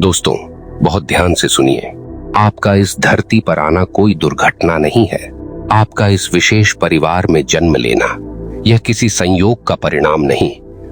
दोस्तों, बहुत ध्यान से सुनिए। आपका इस धरती पर आना कोई दुर्घटना नहीं है। आपका इस विशेष परिवार में जन्म लेना यह किसी संयोग का परिणाम नहीं,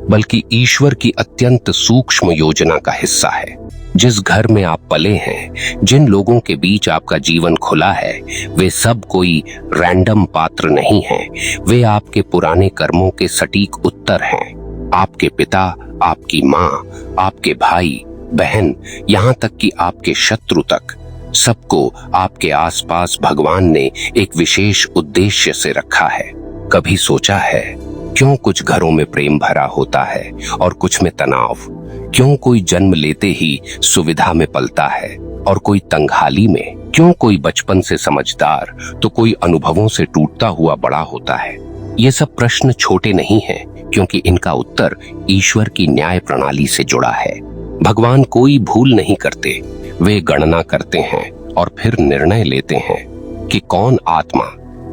बल्कि ईश्वर की अत्यंत सूक्ष्म योजना का हिस्सा है। जिस घर में आप पले हैं, जिन लोगों के बीच आपका जीवन खुला है, वे सब कोई रैंडम पात्र नहीं हैं। वे आपके पुराने कर्मों के सटीक उत्तर हैं। आपके पिता, आपकी माँ, आपके भाई बहन, यहाँ तक कि आपके शत्रु तक, सबको आपके आसपास भगवान ने एक विशेष उद्देश्य से रखा है। कभी सोचा है क्यों कुछ घरों में प्रेम भरा होता है और कुछ में तनाव? क्यों कोई जन्म लेते ही सुविधा में पलता है और कोई तंगहाली में? क्यों कोई बचपन से समझदार तो कोई अनुभवों से टूटता हुआ बड़ा होता है? ये सब प्रश्न छोटे नहीं हैं, क्योंकि इनका उत्तर ईश्वर की न्याय प्रणाली से जुड़ा है। भगवान कोई भूल नहीं करते। वे गणना करते हैं और फिर निर्णय लेते हैं कि कौन आत्मा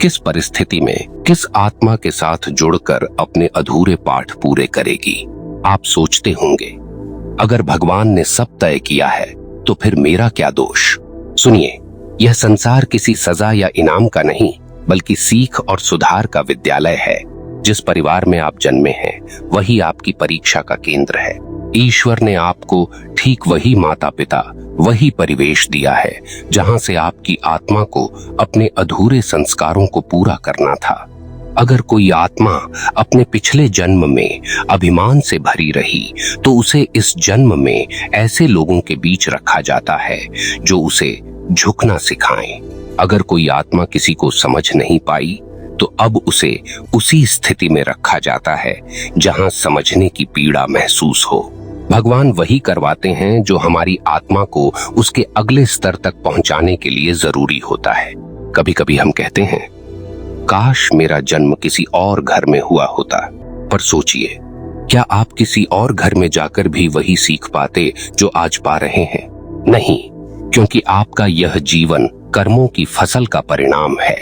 किस परिस्थिति में किस आत्मा के साथ जुड़कर अपने अधूरे पाठ पूरे करेगी। आप सोचते होंगे, अगर भगवान ने सब तय किया है तो फिर मेरा क्या दोष? सुनिए, यह संसार किसी सजा या इनाम का नहीं, बल्कि सीख और सुधार का विद्यालय है। जिस परिवार में आप जन्मे हैं, वही आपकी परीक्षा का केंद्र है। ईश्वर ने आपको ठीक वही माता पिता, वही परिवेश दिया है जहां से आपकी आत्मा को अपने अधूरे संस्कारों को पूरा करना था। अगर कोई आत्मा अपने पिछले जन्म में अभिमान से भरी रही, तो उसे इस जन्म में ऐसे लोगों के बीच रखा जाता है जो उसे झुकना सिखाएं। अगर कोई आत्मा किसी को समझ नहीं पाई, तो अब उसे उसी स्थिति में रखा जाता है जहां समझने की पीड़ा महसूस हो। भगवान वही करवाते हैं जो हमारी आत्मा को उसके अगले स्तर तक पहुंचाने के लिए जरूरी होता है। कभी कभी हम कहते हैं, काश मेरा जन्म किसी और घर में हुआ होता। पर सोचिए, क्या आप किसी और घर में जाकर भी वही सीख पाते जो आज पा रहे हैं? नहीं, क्योंकि आपका यह जीवन कर्मों की फसल का परिणाम है।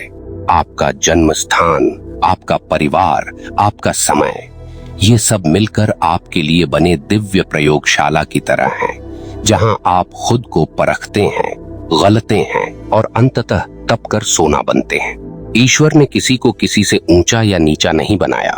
आपका जन्म स्थान, आपका परिवार, आपका समय, ये सब मिलकर आपके लिए बने दिव्य प्रयोगशाला की तरह हैं, जहां आप खुद को परखते हैं, गलते हैं और अंततः तप कर सोना बनते हैं। ईश्वर ने किसी को किसी से ऊंचा या नीचा नहीं बनाया।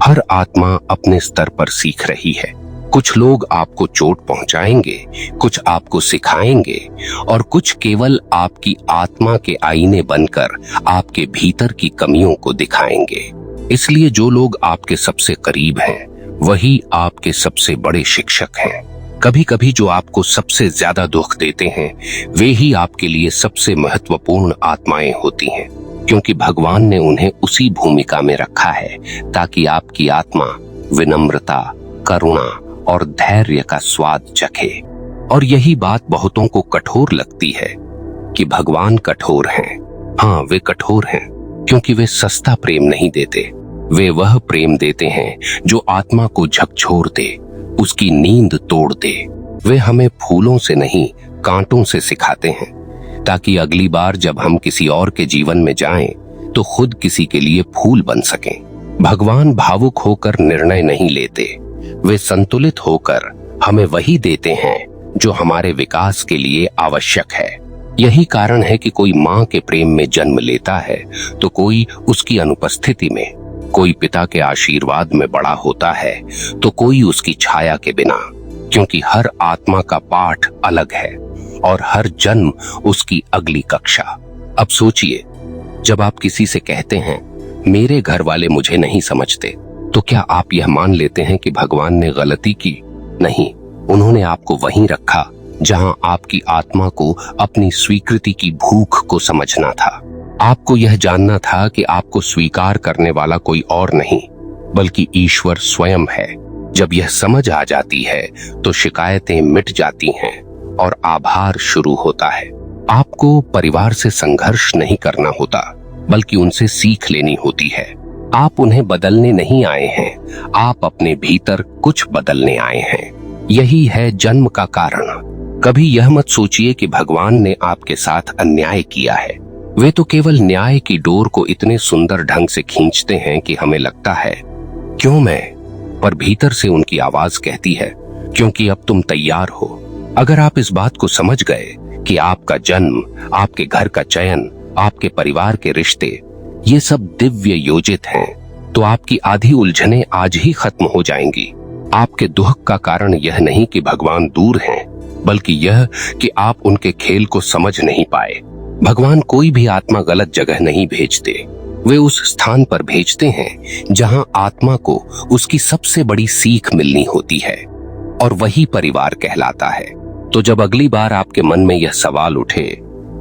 हर आत्मा अपने स्तर पर सीख रही है। कुछ लोग आपको चोट पहुंचाएंगे, कुछ आपको सिखाएंगे और कुछ केवल आपकी आत्मा के आईने बनकर आपके भीतर की कमियों को दिखाएंगे। इसलिए जो लोग आपके सबसे करीब हैं, वही आपके सबसे बड़े शिक्षक हैं। कभी कभी जो आपको सबसे ज्यादा दुख देते हैं, वे ही आपके लिए सबसे महत्वपूर्ण आत्माएं होती हैं, क्योंकि भगवान ने उन्हें उसी भूमिका में रखा है ताकि आपकी आत्मा विनम्रता, करुणा और धैर्य का स्वाद चखे। और यही बात बहुतों को कठोर लगती है कि भगवान कठोर हैं। हाँ, वे कठोर हैं, क्योंकि वे सस्ता प्रेम नहीं देते। वे वह प्रेम देते हैं जो आत्मा को झकझोर दे, उसकी नींद तोड़ दे। वे हमें फूलों से नहीं, कांटों से सिखाते हैं, ताकि अगली बार जब हम किसी और के जीवन में जाएं, तो खुद किसी के लिए फूल बन सकें। भगवान भावुक होकर निर्णय नहीं लेते। वे संतुलित होकर हमें वही देते हैं जो हमारे विकास के लिए आवश्यक है। यही कारण है कि कोई माँ के प्रेम में जन्म लेता है तो कोई उसकी अनुपस्थिति में, कोई पिता के आशीर्वाद में बड़ा होता है तो कोई उसकी छाया के बिना, क्योंकि हर आत्मा का पाठ अलग है और हर जन्म उसकी अगली कक्षा। अब सोचिए, जब आप किसी से कहते हैं, मेरे घर वाले मुझे नहीं समझते, तो क्या आप यह मान लेते हैं कि भगवान ने गलती की? नहीं, उन्होंने आपको वहीं रखा जहां आपकी आत्मा को अपनी स्वीकृति की भूख को समझना था। आपको यह जानना था कि आपको स्वीकार करने वाला कोई और नहीं, बल्कि ईश्वर स्वयं है। जब यह समझ आ जाती है, तो शिकायतें मिट जाती हैं और आभार शुरू होता है। आपको परिवार से संघर्ष नहीं करना होता, बल्कि उनसे सीख लेनी होती है। आप उन्हें बदलने नहीं आए हैं, आप अपने भीतर कुछ बदलने आए हैं। यही है जन्म का कारण। कभी यह मत सोचिए कि भगवान ने आपके साथ अन्याय किया है। वे तो केवल न्याय की डोर को इतने सुंदर ढंग से खींचते हैं कि हमें लगता है, क्यों मैं? पर भीतर से उनकी आवाज कहती है, क्योंकि अब तुम तैयार हो। अगर आप इस बात को समझ गए कि आपका जन्म, आपके घर का चयन, आपके परिवार के रिश्ते, ये सब दिव्य योजित हैं, तो आपकी आधी उलझनें आज ही खत्म हो जाएंगी। आपके दुख का कारण यह नहीं कि भगवान दूर हैं, बल्कि यह कि आप उनके खेल को समझ नहीं पाए। भगवान कोई भी आत्मा गलत जगह नहीं भेजते। वे उस स्थान पर भेजते हैं जहां आत्मा को उसकी सबसे बड़ी सीख मिलनी होती है, और वही परिवार कहलाता है। तो जब अगली बार आपके मन में यह सवाल उठे,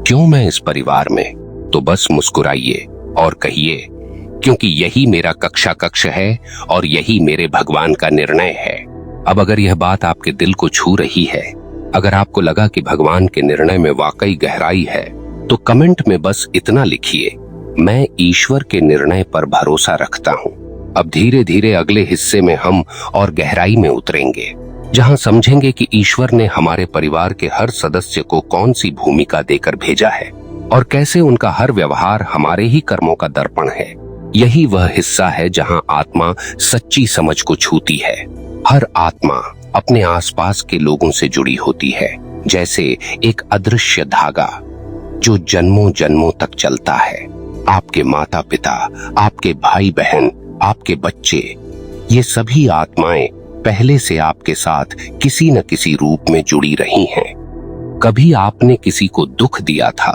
क्यों मैं इस परिवार में, तो बस मुस्कुराइए और कहिए, क्योंकि यही मेरा कक्षा कक्ष है और यही मेरे भगवान का निर्णय है। अब अगर यह बात आपके दिल को छू रही है, अगर आपको लगा कि भगवान के निर्णय में वाकई गहराई है, तो कमेंट में बस इतना लिखिए, मैं ईश्वर के निर्णय पर भरोसा रखता हूँ। अब धीरे धीरे अगले हिस्से में हम और गहराई में उतरेंगे, जहाँ समझेंगे कि ईश्वर ने हमारे परिवार के हर सदस्य को कौन सी भूमिका देकर भेजा है और कैसे उनका हर व्यवहार हमारे ही कर्मों का दर्पण है। यही वह हिस्सा है जहां आत्मा सच्ची समझ को छूती है। हर आत्मा अपने आसपास के लोगों से जुड़ी होती है, जैसे एक अदृश्य धागा जो जन्मों जन्मों तक चलता है। आपके माता पिता, आपके भाई बहन, आपके बच्चे, ये सभी आत्माएं पहले से आपके साथ किसी न किसी रूप में जुड़ी रही हैं। कभी आपने किसी को दुख दिया था,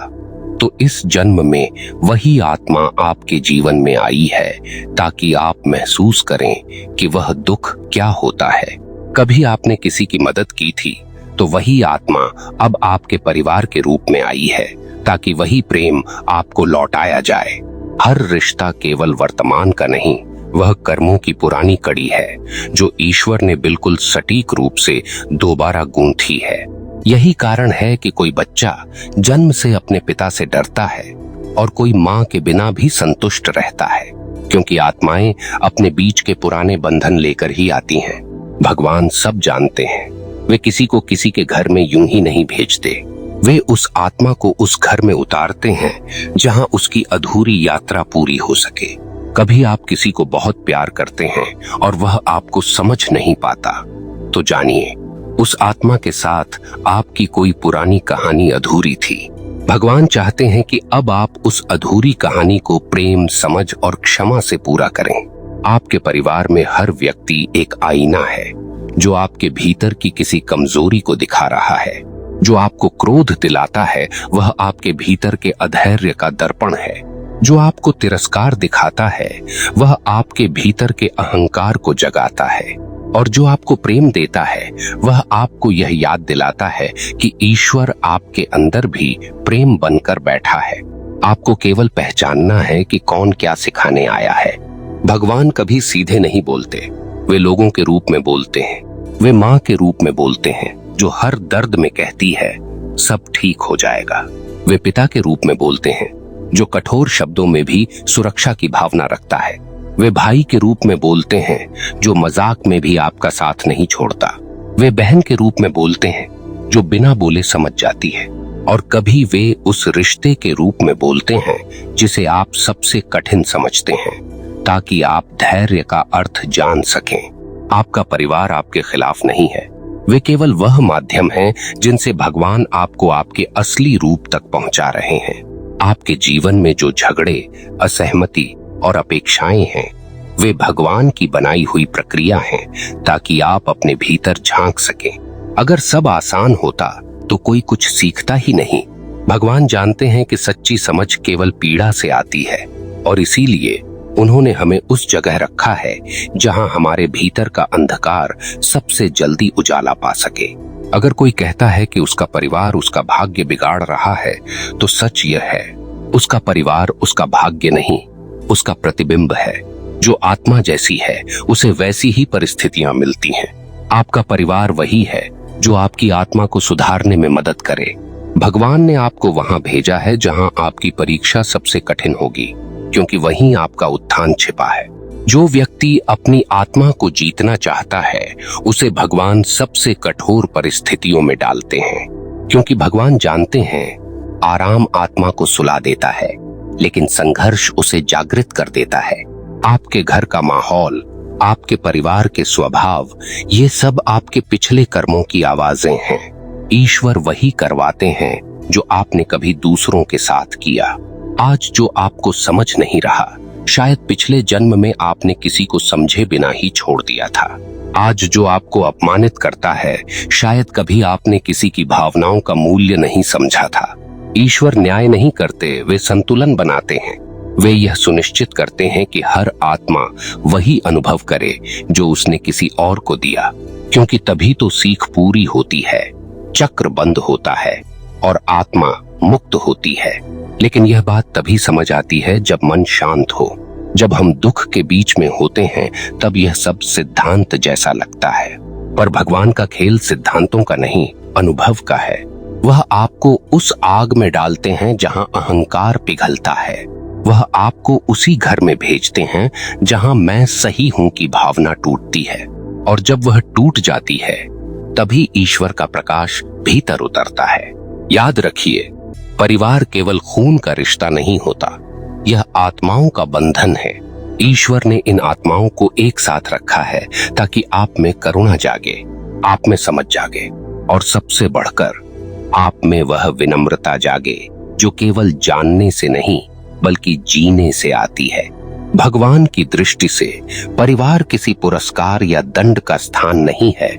तो इस जन्म में वही आत्मा आपके जीवन में आई है, ताकि आप महसूस करें कि वह दुख क्या होता है। कभी आपने किसी की मदद की थी, तो वही आत्मा अब आपके परिवार के रूप में आई है, ताकि वही प्रेम आपको लौटाया जाए। हर रिश्ता केवल वर्तमान का नहीं, वह कर्मों की पुरानी कड़ी है, जो ईश्वर ने बिल्कुल सटीक रूप से दोबारा गूंथी है। यही कारण है कि कोई बच्चा जन्म से अपने पिता से डरता है और कोई माँ के बिना भी संतुष्ट रहता है, क्योंकि आत्माएं अपने बीच के पुराने बंधन लेकर ही आती हैं। भगवान सब जानते हैं, वे किसी को किसी के घर में यूं ही नहीं भेजते। वे उस आत्मा को उस घर में उतारते हैं जहां उसकी अधूरी यात्रा पूरी हो सके। कभी आप किसी को बहुत प्यार करते हैं और वह आपको समझ नहीं पाता, तो जानिए उस आत्मा के साथ आपकी कोई पुरानी कहानी अधूरी थी। भगवान चाहते हैं कि अब आप उस अधूरी कहानी को प्रेम, समझ और क्षमा से पूरा करें। आपके परिवार में हर व्यक्ति एक आईना है, जो आपके भीतर की किसी कमजोरी को दिखा रहा है। जो आपको क्रोध दिलाता है, वह आपके भीतर के अधैर्य का दर्पण है। जो आपको तिरस्कार दिखाता है, वह आपके भीतर के अहंकार को जगाता है। और जो आपको प्रेम देता है, वह आपको यह याद दिलाता है कि ईश्वर आपके अंदर भी प्रेम बनकर बैठा है। आपको केवल पहचानना है कि कौन क्या सिखाने आया है। भगवान कभी सीधे नहीं बोलते, वे लोगों के रूप में बोलते हैं। वे माँ के रूप में बोलते हैं, जो हर दर्द में कहती है सब ठीक हो जाएगा। वे पिता के रूप में बोलते हैं, जो कठोर शब्दों में भी सुरक्षा की भावना रखता है। वे भाई के रूप में बोलते हैं, जो मजाक में भी आपका साथ नहीं छोड़ता। वे बहन के रूप में बोलते हैं, जो बिना बोले समझ जाती है। और कभी वे उस रिश्ते के रूप में बोलते हैं जिसे आप सबसे कठिन समझते हैं, ताकि आप धैर्य का अर्थ जान सकें। आपका परिवार आपके खिलाफ नहीं है, वे केवल वह माध्यम हैं जिनसे भगवान आपको आपके असली रूप तक पहुंचा रहे हैं। आपके जीवन में जो झगड़े, असहमति और अपेक्षाएं हैं, वे भगवान की बनाई हुई प्रक्रिया हैं, ताकि आप अपने भीतर झांक सकें। अगर सब आसान होता तो कोई कुछ सीखता ही नहीं। भगवान जानते हैं कि सच्ची समझ केवल पीड़ा से आती है, और इसीलिए उन्होंने हमें उस जगह रखा है जहां हमारे भीतर का अंधकार सबसे जल्दी उजाला पा सके। अगर कोई कहता है कि उसका परिवार उसका भाग्य बिगाड़ रहा है, तो सच यह है, उसका परिवार उसका भाग्य नहीं, उसका प्रतिबिंब है। जो आत्मा जैसी है, उसे वैसी ही परिस्थितियां मिलती हैं। आपका परिवार वही है जो आपकी आत्मा को सुधारने में मदद करे। भगवान ने आपको वहां भेजा है जहां आपकी परीक्षा सबसे कठिन होगी, क्योंकि वहीं आपका उत्थान छिपा है। जो व्यक्ति अपनी आत्मा को जीतना चाहता है, उसे भगवान सबसे कठोर परिस्थितियों में डालते हैं, क्योंकि भगवान जानते हैं आराम आत्मा को सुला देता है, लेकिन संघर्ष उसे जागृत कर देता है। आपके घर का माहौल, आपके परिवार के स्वभाव, ये सब आपके पिछले कर्मों की आवाजें हैं। ईश्वर वही करवाते हैं जो आपने कभी दूसरों के साथ किया। आज जो आपको समझ नहीं रहा, शायद पिछले जन्म में आपने किसी को समझे बिना ही छोड़ दिया था। आज जो आपको अपमानित करता है, शायद कभी आपने किसी की भावनाओं का मूल्य नहीं समझा था। ईश्वर न्याय नहीं करते, वे संतुलन बनाते हैं। वे यह सुनिश्चित करते हैं कि हर आत्मा वही अनुभव करे जो उसने किसी और को दिया, क्योंकि तभी तो सीख पूरी होती है, चक्र बंद होता है और आत्मा मुक्त होती है। लेकिन यह बात तभी समझ आती है जब मन शांत हो। जब हम दुख के बीच में होते हैं, तब यह सब सिद्धांत जैसा लगता है। पर भगवान का खेल सिद्धांतों का नहीं, अनुभव का है। वह आपको उस आग में डालते हैं जहां अहंकार पिघलता है। वह आपको उसी घर में भेजते हैं जहां मैं सही हूं की भावना टूटती है। और जब वह टूट जाती है, तभी ईश्वर का प्रकाश भीतर उतरता है। याद रखिए, परिवार केवल खून का रिश्ता नहीं होता, यह आत्माओं का बंधन है। ईश्वर ने इन आत्माओं को एक साथ रखा है ताकि आप में करुणा जागे, आप में समझ जागे और सबसे बढ़कर आप में वह विनम्रता जागे जो केवल जानने से नहीं बल्कि जीने से आती है। भगवान की दृष्टि से परिवार किसी पुरस्कार या दंड का स्थान नहीं है,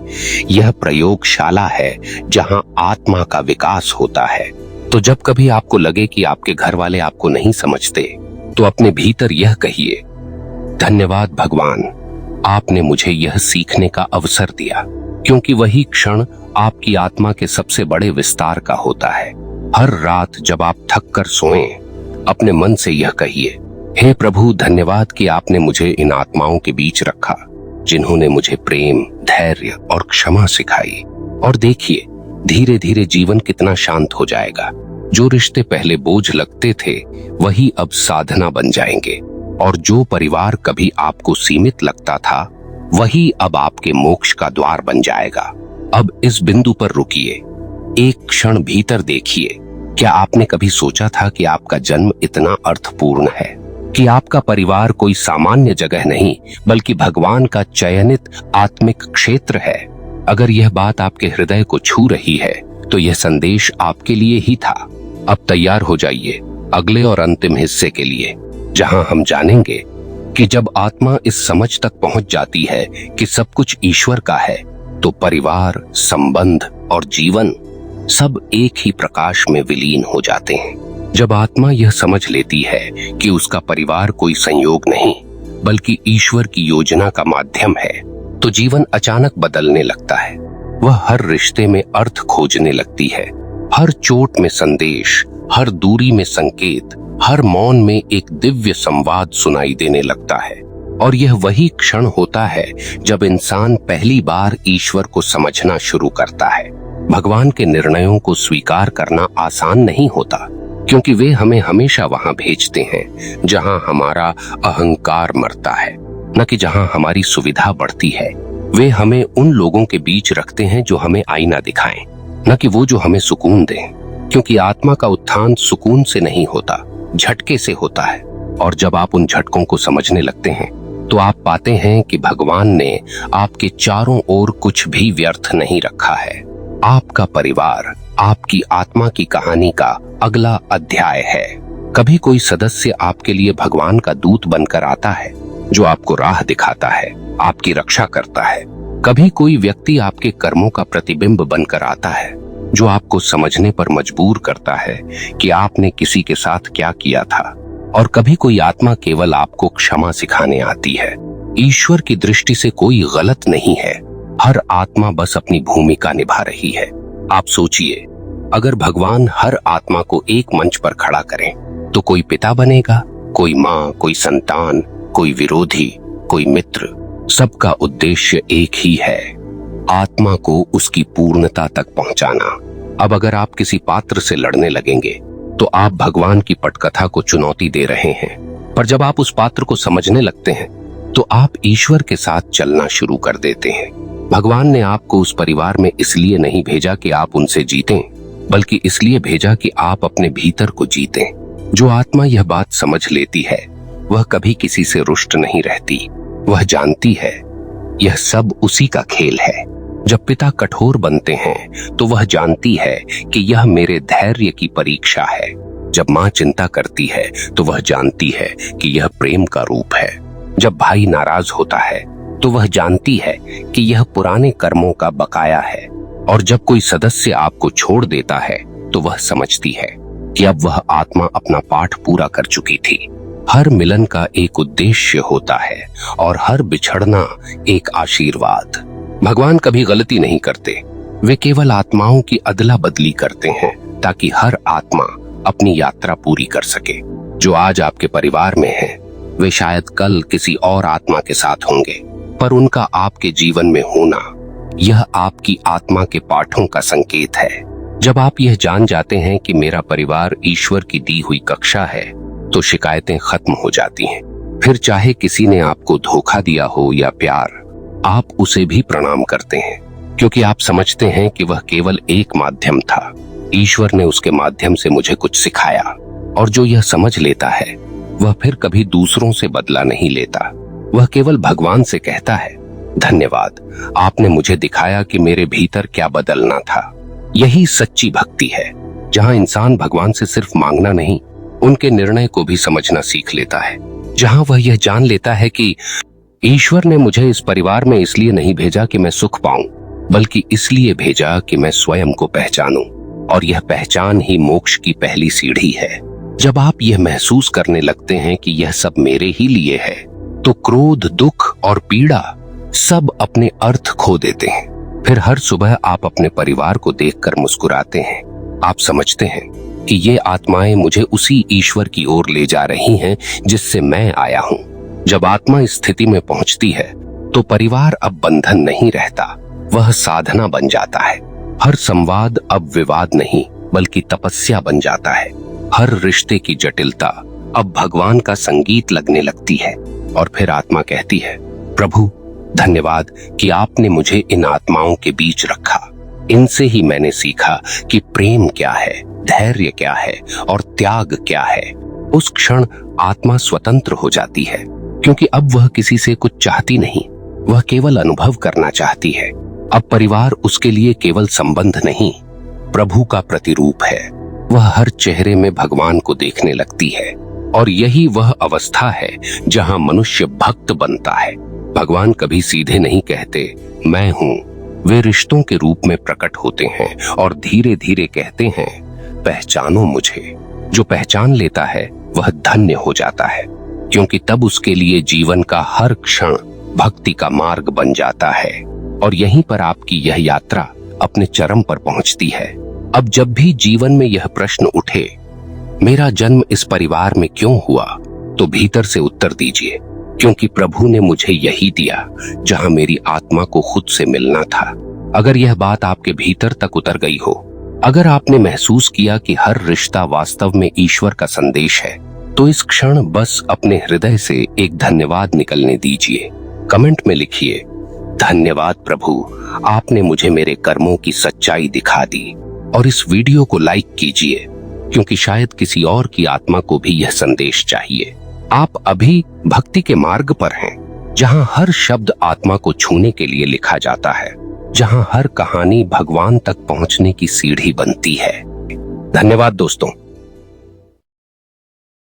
यह प्रयोगशाला है जहां आत्मा का विकास होता है। तो जब कभी आपको लगे कि आपके घर वाले आपको नहीं समझते, तो अपने भीतर यह कहिए, धन्यवाद भगवान, आपने मुझे यह सीखने का अवसर दिया। क्योंकि वही क्षण आपकी आत्मा के सबसे बड़े विस्तार का होता है। हर रात जब आप थक कर सोएं, अपने मन से यह कहिए, हे प्रभु, धन्यवाद कि आपने मुझे इन आत्माओं के बीच रखा जिन्होंने मुझे प्रेम, धैर्य और क्षमा सिखाई। और देखिए, धीरे धीरे जीवन कितना शांत हो जाएगा। जो रिश्ते पहले बोझ लगते थे, वही अब साधना बन जाएंगे। और जो परिवार कभी आपको सीमित लगता था, वही अब आपके मोक्ष का द्वार बन जाएगा। अब इस बिंदु पर रुकिए, एक क्षण भीतर देखिए। क्या आपने कभी सोचा था कि आपका जन्म इतना अर्थपूर्ण है, कि आपका परिवार कोई सामान्य जगह नहीं बल्कि भगवान का चयनित आत्मिक क्षेत्र है? अगर यह बात आपके हृदय को छू रही है, तो यह संदेश आपके लिए ही था। अब तैयार हो जाइए अगले और अंतिम हिस्से के लिए, जहां हम जानेंगे कि जब आत्मा इस समझ तक पहुंच जाती है कि सब कुछ ईश्वर का है, तो परिवार, संबंध और जीवन सब एक ही प्रकाश में विलीन हो जाते हैं। जब आत्मा यह समझ लेती है कि उसका परिवार कोई संयोग नहीं बल्कि ईश्वर की योजना का माध्यम है, तो जीवन अचानक बदलने लगता है। वह हर रिश्ते में अर्थ खोजने लगती है, हर चोट में संदेश, हर दूरी में संकेत, हर मौन में एक दिव्य संवाद सुनाई देने लगता है। और यह वही क्षण होता है जब इंसान पहली बार ईश्वर को समझना शुरू करता है। भगवान के निर्णयों को स्वीकार करना आसान नहीं होता, क्योंकि वे हमें हमेशा वहां भेजते हैं जहां हमारा अहंकार मरता है, न कि जहां हमारी सुविधा बढ़ती है। वे हमें उन लोगों के बीच रखते हैं जो हमें आईना दिखाएं, न कि वो जो हमें सुकून दें। क्योंकि आत्मा का उत्थान सुकून से नहीं होता, झटके से होता है। और जब आप उन झटकों को समझने लगते हैं, तो आप पाते हैं कि भगवान ने आपके चारों ओर कुछ भी व्यर्थ नहीं रखा है। आपका परिवार आपकी आत्मा की कहानी का अगला अध्याय है। कभी कोई सदस्य आपके लिए भगवान का दूत बनकर आता है, जो आपको राह दिखाता है, आपकी रक्षा करता है। कभी कोई व्यक्ति आपके कर्मों का प्रतिबिंब बनकर आता है, जो आपको समझने पर मजबूर करता है कि आपने किसी के साथ क्या किया था। और कभी कोई आत्मा केवल आपको क्षमा सिखाने आती है। ईश्वर की दृष्टि से कोई गलत नहीं है, हर आत्मा बस अपनी भूमिका निभा रही है। आप सोचिए, अगर भगवान हर आत्मा को एक मंच पर खड़ा करें, तो कोई पिता बनेगा, कोई माँ, कोई संतान, कोई विरोधी, कोई मित्र। सबका उद्देश्य एक ही है, आत्मा को उसकी पूर्णता तक पहुंचाना। अब अगर आप किसी पात्र से लड़ने लगेंगे, तो आप भगवान की पटकथा को चुनौती दे रहे हैं। पर जब आप उस पात्र को समझने लगते हैं, तो आप ईश्वर के साथ चलना शुरू कर देते हैं। भगवान ने आपको उस परिवार में इसलिए नहीं भेजा कि आप उनसे जीतें, बल्कि इसलिए भेजा कि आप अपने भीतर को जीतें। जो आत्मा यह बात समझ लेती है, वह कभी किसी से रुष्ट नहीं रहती। वह जानती है यह सब उसी का खेल है। जब पिता कठोर बनते हैं तो वह जानती है कि यह मेरे धैर्य की परीक्षा है। जब माँ चिंता करती है तो वह जानती है कि यह प्रेम का रूप है। जब भाई नाराज होता है तो वह जानती है कि यह पुराने कर्मों का बकाया है। और जब कोई सदस्य आपको छोड़ देता है तो वह समझती है कि अब वह आत्मा अपना पाठ पूरा कर चुकी थी। हर मिलन का एक उद्देश्य होता है और हर बिछड़ना एक आशीर्वाद। भगवान कभी गलती नहीं करते, वे केवल आत्माओं की अदला बदली करते हैं ताकि हर आत्मा अपनी यात्रा पूरी कर सके। जो आज आपके परिवार में है वे शायद कल किसी और आत्मा के साथ होंगे, पर उनका आपके जीवन में होना यह आपकी आत्मा के पाठों का संकेत है। जब आप यह जान जाते हैं कि मेरा परिवार ईश्वर की दी हुई कक्षा है तो शिकायतें खत्म हो जाती हैं। फिर चाहे किसी ने आपको धोखा दिया हो या प्यार, आप उसे भी प्रणाम करते हैं क्योंकि आप समझते हैं कि वह केवल एक माध्यम था। ईश्वर ने उसके माध्यम से मुझे कुछ सिखाया। और जो यह समझ लेता है वह फिर कभी दूसरों से बदला नहीं लेता। वह केवल भगवान से कहता है, धन्यवाद, आपने मुझे दिखाया कि मेरे भीतर क्या बदलना था। यही सच्ची भक्ति है, जहाँ इंसान भगवान से सिर्फ मांगना नहीं, उनके निर्णय को भी समझना सीख लेता है। जहाँ वह यह जान लेता है कि ईश्वर ने मुझे इस परिवार में इसलिए नहीं भेजा कि मैं सुख पाऊं, बल्कि इसलिए भेजा कि मैं स्वयं को पहचानूं। और यह पहचान ही मोक्ष की पहली सीढ़ी है। जब आप यह महसूस करने लगते हैं कि यह सब मेरे ही लिए है, तो क्रोध, दुख और पीड़ा सब अपने अर्थ खो देते हैं। फिर हर सुबह आप अपने परिवार को देखकर मुस्कुराते हैं। आप समझते हैं कि ये आत्माएं मुझे उसी ईश्वर की ओर ले जा रही हैं जिससे मैं आया हूँ। जब आत्मा इस स्थिति में पहुंचती है तो परिवार अब बंधन नहीं रहता, वह साधना बन जाता है। हर संवाद अब विवाद नहीं बल्कि तपस्या बन जाता है। हर रिश्ते की जटिलता अब भगवान का संगीत लगने लगती है। और फिर आत्मा कहती है, प्रभु धन्यवाद कि आपने मुझे इन आत्माओं के बीच रखा। इनसे ही मैंने सीखा कि प्रेम क्या है, धैर्य क्या है और त्याग क्या है। उस क्षण आत्मा स्वतंत्र हो जाती है, क्योंकि अब वह किसी से कुछ चाहती नहीं, वह केवल अनुभव करना चाहती है। अब परिवार उसके लिए केवल संबंध नहीं, प्रभु का प्रतिरूप है। वह हर चेहरे में भगवान को देखने लगती है। और यही वह अवस्था है जहां मनुष्य भक्त बनता है। भगवान कभी सीधे नहीं कहते मैं हूं, वे रिश्तों के रूप में प्रकट होते हैं और धीरे धीरे कहते हैं पहचानो मुझे। जो पहचान लेता है वह धन्य हो जाता है, क्योंकि तब उसके लिए जीवन का हर क्षण भक्ति का मार्ग बन जाता है। और यहीं पर आपकी यह यात्रा अपने चरम पर पहुंचती है। अब जब भी जीवन में यह प्रश्न उठे, मेरा जन्म इस परिवार में क्यों हुआ, तो भीतर से उत्तर दीजिए, क्योंकि प्रभु ने मुझे यही दिया जहां मेरी आत्मा को खुद से मिलना था। अगर यह बात आपके भीतर तक उतर गई हो, अगर आपने महसूस किया कि हर रिश्ता वास्तव में ईश्वर का संदेश है, तो इस क्षण बस अपने हृदय से एक धन्यवाद निकलने दीजिए। कमेंट में लिखिए, धन्यवाद प्रभु, आपने मुझे मेरे कर्मों की सच्चाई दिखा दी। और इस वीडियो को लाइक कीजिए, क्योंकि शायद किसी और की आत्मा को भी यह संदेश चाहिए। आप अभी भक्ति के मार्ग पर हैं, जहां हर शब्द आत्मा को छूने के लिए लिखा जाता है, जहां हर कहानी भगवान तक पहुंचने की सीढ़ी बनती है। धन्यवाद दोस्तों।